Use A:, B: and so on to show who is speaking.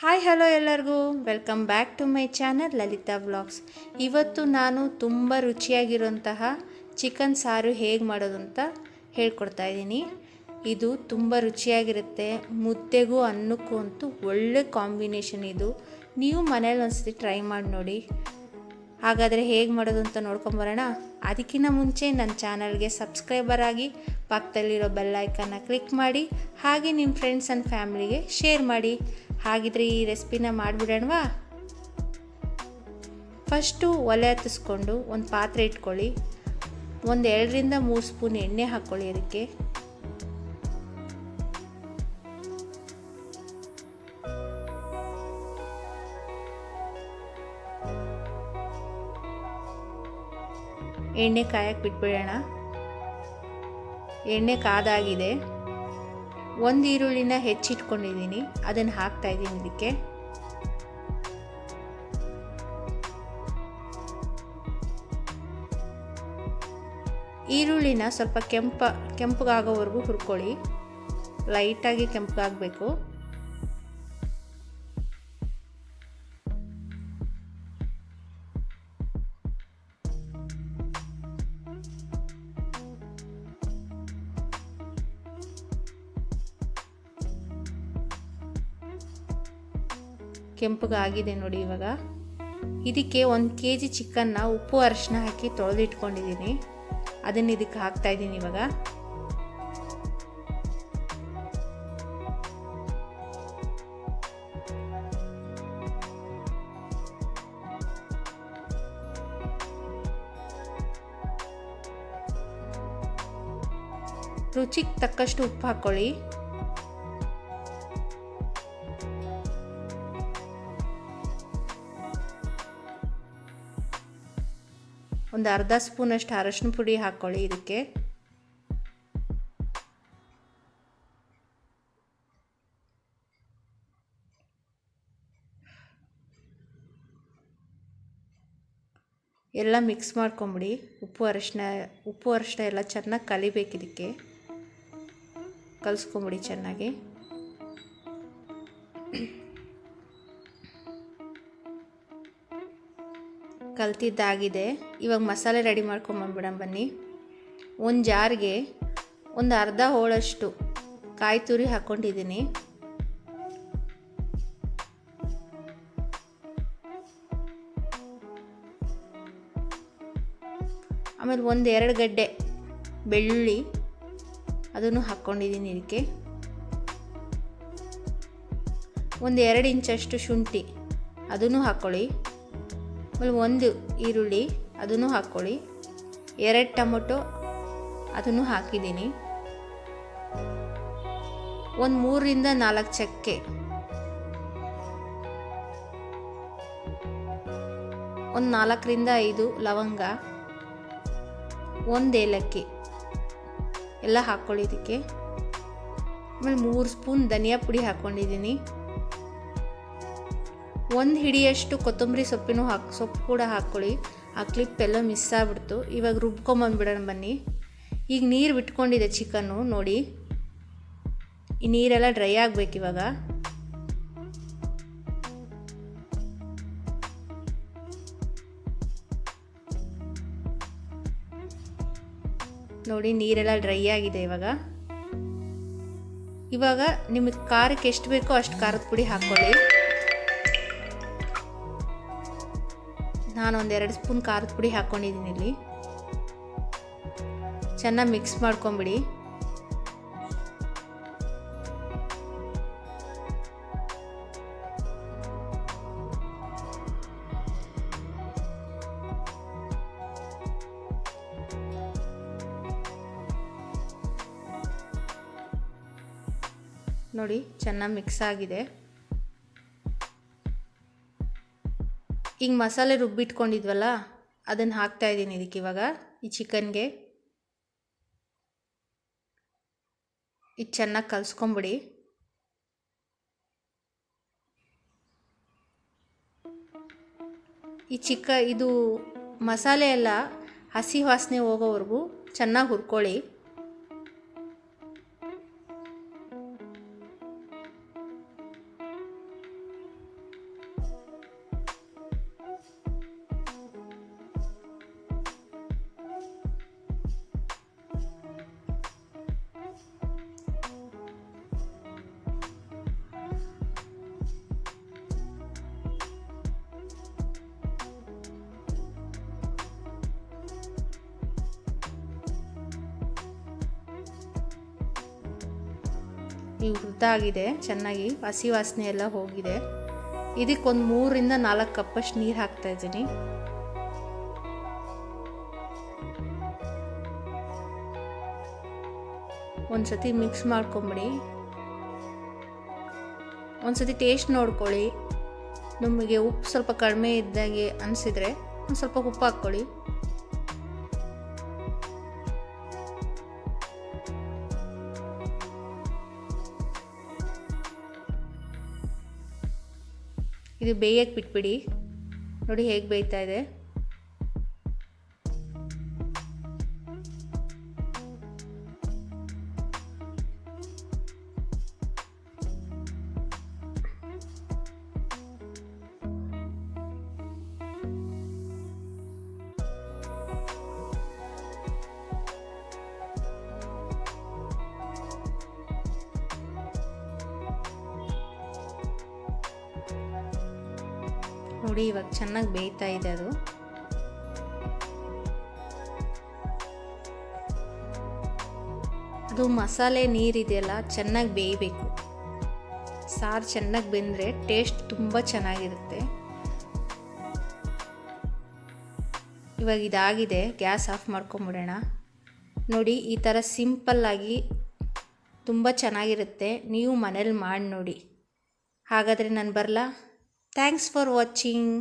A: Hi hello ಎಲ್ಲರಿಗೂ welcome back to my channel Lalitha vlogs. ಇವತ್ತು ನಾನು ತುಂಬ ರುಚಿಯಾಗಿರುವಂತಹ ಚಿಕನ್ ಸಾರು ಹೇಗೆ ಮಾಡೋದು ಅಂತ ಹೇಳ್ಕೊಡ್ತಾ ಇದ್ದೀನಿ. ಇದು ತುಂಬ ರುಚಿಯಾಗಿರುತ್ತೆ, ಮುದ್ದೆಗೂ ಅನ್ನಕ್ಕೂ ಅಂತೂ ಒಳ್ಳೆ ಕಾಂಬಿನೇಷನ್. ಇದು ನೀವು ಮನೇಲಿ ಒಂದ್ಸತಿ ಟ್ರೈ ಮಾಡಿ ನೋಡಿ. ಹಾಗಾದರೆ ಹೇಗೆ ಮಾಡೋದು ಅಂತ ನೋಡ್ಕೊಂಬರೋಣ. ಅದಕ್ಕಿಂತ ಮುಂಚೆ ನನ್ನ ಚಾನಲ್ಗೆ ಸಬ್ಸ್ಕ್ರೈಬರ್ ಆಗಿ ಪಕ್ಕದಲ್ಲಿರೋ ಬೆಲ್ ಐಕನ್ನ ಕ್ಲಿಕ್ ಮಾಡಿ, ಹಾಗೆ ನಿಮ್ಮ ಫ್ರೆಂಡ್ಸ್ ಆ್ಯಂಡ್ ಫ್ಯಾಮಿಲಿಗೆ ಶೇರ್ ಮಾಡಿ. ಹಾಗಿದ್ರೆ ಈ ರೆಸಿಪಿನ ಮಾಡಿಬಿಡೋಣವಾ. ಫಸ್ಟು ಒಲೆ ಹತ್ತಿಸ್ಕೊಂಡು ಒಂದು ಪಾತ್ರೆ ಇಟ್ಕೊಳ್ಳಿ. ಒಂದು 2ರಿಂದ 3 ಸ್ಪೂನ್ ಎಣ್ಣೆ ಹಾಕ್ಕೊಳ್ಳಿ. ಅದಕ್ಕೆ ಎಣ್ಣೆ ಕಾಯಕ್ಕೆ ಬಿಟ್ಬಿಡೋಣ. ಎಣ್ಣೆ ಕಾದಾಗಿದೆ. ಒಂದು ಈರುಳ್ಳಿನ ಹೆಚ್ಚಿಟ್ಕೊಂಡಿದ್ದೀನಿ, ಅದನ್ನು ಹಾಕ್ತಾ ಇದ್ದೀನಿ. ಇದಕ್ಕೆ ಈರುಳ್ಳಿನ ಸ್ವಲ್ಪ ಕೆಂಪಗಾಗೋವರೆಗೂ ಹುರ್ಕೊಳ್ಳಿ. ಲೈಟಾಗಿ ಕೆಂಪಗಾಗಬೇಕು. ಕೆಂಪಗಾಗಿದೆ ನೋಡಿ. ಇವಾಗ ಇದಕ್ಕೆ 1 kg ಚಿಕನ್ನ ಉಪ್ಪು ಅರಿಶಿನ ಹಾಕಿ ತೊಳೆದಿಟ್ಕೊಂಡಿದ್ದೀನಿ. ಅದನ್ನು ಇದಕ್ಕೆ ಹಾಕ್ತಾ ಇದ್ದೀನಿ. ಇವಾಗ ರುಚಿಗೆ ತಕ್ಕಷ್ಟು ಉಪ್ಪು ಹಾಕ್ಕೊಳ್ಳಿ. ಒಂದು ಅರ್ಧ ಸ್ಪೂನಷ್ಟು ಅರಶಿನ ಪುಡಿ ಹಾಕ್ಕೊಳ್ಳಿ. ಇದಕ್ಕೆ ಎಲ್ಲ ಮಿಕ್ಸ್ ಮಾಡ್ಕೊಂಬಿಡಿ. ಉಪ್ಪು ಅರಿಶಿನ ಎಲ್ಲ ಚೆನ್ನಾಗಿ ಕಲಿಬೇಕು. ಇದಕ್ಕೆ ಕಲಿಸ್ಕೊಂಬಿಡಿ ಚೆನ್ನಾಗಿ. ಕಲ್ತಿದ್ದಾಗಿದೆ. ಇವಾಗ ಮಸಾಲೆ ರೆಡಿ ಮಾಡ್ಕೊಂಬಂದ್ಬಿಡೋಣ ಬನ್ನಿ. ಒಂದು ಜಾರ್ಗೆ ಒಂದು ಅರ್ಧ ಹೋಳಷ್ಟು ಕಾಯಿ ತುರಿ ಹಾಕ್ಕೊಂಡಿದ್ದೀನಿ. ಆಮೇಲೆ 1-2 ಗಡ್ಡೆ ಬೆಳ್ಳುಳ್ಳಿ ಅದನ್ನು ಹಾಕ್ಕೊಂಡಿದ್ದೀನಿ. ಇದಕ್ಕೆ 1-2 ಇಂಚಷ್ಟು ಶುಂಠಿ ಅದನ್ನು ಹಾಕ್ಕೊಳ್ಳಿ. ಆಮೇಲೆ 1 ಈರುಳ್ಳಿ ಅದನ್ನು ಹಾಕ್ಕೊಳ್ಳಿ. 2 ಟೊಮೊಟೊ ಅದನ್ನು ಹಾಕಿದ್ದೀನಿ. ಒಂದು 3ರಿಂದ 4 ಚಕ್ಕೆ, ಒಂದು 4ರಿಂದ 5 ಲವಂಗ, 1 ಏಲಕ್ಕಿ ಎಲ್ಲ ಹಾಕ್ಕೊಳ್ಳಿ ಇದಕ್ಕೆ. ಆಮೇಲೆ 3 ಸ್ಪೂನ್ ಧನಿಯಾ ಪುಡಿ ಹಾಕ್ಕೊಂಡಿದ್ದೀನಿ. 1 ಹಿಡಿಯಷ್ಟು ಕೊತ್ತಂಬರಿ ಸೊಪ್ಪು ಕೂಡ ಹಾಕ್ಕೊಳ್ಳಿ. ಆ ಕ್ಲಿಪ್ ಎಲ್ಲ ಮಿಸ್ ಆಗ್ಬಿಡ್ತು. ಇವಾಗ ರುಬ್ಕೊಂಬಂದ್ಬಿಡೋಣ ಬನ್ನಿ. ಈಗ ನೀರು ಬಿಟ್ಕೊಂಡಿದೆ ಚಿಕನ್ನು ನೋಡಿ. ಈ ನೀರೆಲ್ಲ ಡ್ರೈ ಆಗಬೇಕು ಇವಾಗ. ನೋಡಿ ನೀರೆಲ್ಲ ಡ್ರೈ ಆಗಿದೆ. ಇವಾಗ ನಿಮಗೆ ಖಾರಕ್ಕೆ ಎಷ್ಟು ಬೇಕೋ ಅಷ್ಟು ಖಾರದ ಪುಡಿ ಹಾಕ್ಕೊಳ್ಳಿ. ನಾನು 1-2 ಸ್ಪೂನ್ ಖಾರದ ಪುಡಿ ಹಾಕ್ಕೊಂಡಿದ್ದೀನಿ. ಇಲ್ಲಿ ಚೆನ್ನಾಗಿ ಮಿಕ್ಸ್ ಮಾಡ್ಕೊಂಬಿಡಿ. ನೋಡಿ ಚೆನ್ನಾಗಿ ಮಿಕ್ಸ್ ಆಗಿದೆ. ಈಗ ಮಸಾಲೆ ರುಬ್ಬಿಟ್ಕೊಂಡಿದ್ವಲ್ಲ ಅದನ್ನು ಹಾಕ್ತಾ ಇದ್ದೀನಿ ಇದಕ್ಕೆ. ಇವಾಗ ಈ ಚಿಕನ್ಗೆ ಇದು ಚೆನ್ನಾಗಿ ಕಲಿಸ್ಕೊಂಬಿಡಿ. ಇದು ಮಸಾಲೆ ಎಲ್ಲ ಹಸಿ ವಾಸನೆ ಹೋಗೋವರೆಗೂ ಚೆನ್ನಾಗಿ ಹುರ್ಕೊಳ್ಳಿ. ಈಗ ಹುರಿದಾಗಿದೆ, ಚೆನ್ನಾಗಿ ಹಸಿ ವಾಸನೆ ಎಲ್ಲ ಹೋಗಿದೆ. ಇದಕ್ಕೊಂದು 3ರಿಂದ 4 ಕಪ್ಪಷ್ಟು ನೀರು ಹಾಕ್ತಾಯಿದ್ದೀನಿ. ಒಂದು ಸತಿ ಮಿಕ್ಸ್ ಮಾಡ್ಕೊಂಬಿಡಿ. ಒಂದು ಸತಿ ಟೇಸ್ಟ್ ನೋಡ್ಕೊಳ್ಳಿ. ನಿಮಗೆ ಉಪ್ಪು ಸ್ವಲ್ಪ ಕಡಿಮೆ ಇದ್ದಂಗೆ ಅನಿಸಿದರೆ ಒಂದು ಸ್ವಲ್ಪ ಉಪ್ಪು ಹಾಕ್ಕೊಳ್ಳಿ. ಇದು ಬೇಯಕ್ಕೆ ಬಿಟ್ಬಿಡಿ. ನೋಡಿ ಹೇಗೆ ಬೇಯ್ತಾ ಇದೆ. ನೋಡಿ ಇವಾಗ ಚೆನ್ನಾಗಿ ಬೇಯ್ತಾ ಇದೆ. ಅದು ಮಸಾಲೆ ನೀರಿದೆಯಲ್ಲ ಚೆನ್ನಾಗಿ ಬೇಯಬೇಕು. ಸಾರು ಚೆನ್ನಾಗಿ ಬೆಂದರೆ ಟೇಸ್ಟ್ ತುಂಬ ಚೆನ್ನಾಗಿರುತ್ತೆ. ಇವಾಗ ಇದಾಗಿದೆ, ಗ್ಯಾಸ್ ಆಫ್ ಮಾಡ್ಕೊಂಬಿಡೋಣ. ನೋಡಿ ಈ ಥರ ಸಿಂಪಲ್ಲಾಗಿ ತುಂಬ ಚೆನ್ನಾಗಿರುತ್ತೆ. ನೀವು ಮನೇಲಿ ಮಾಡಿ ನೋಡಿ. ಹಾಗಾದರೆ ನಾನು ಬರಲಾ? Thanks for watching.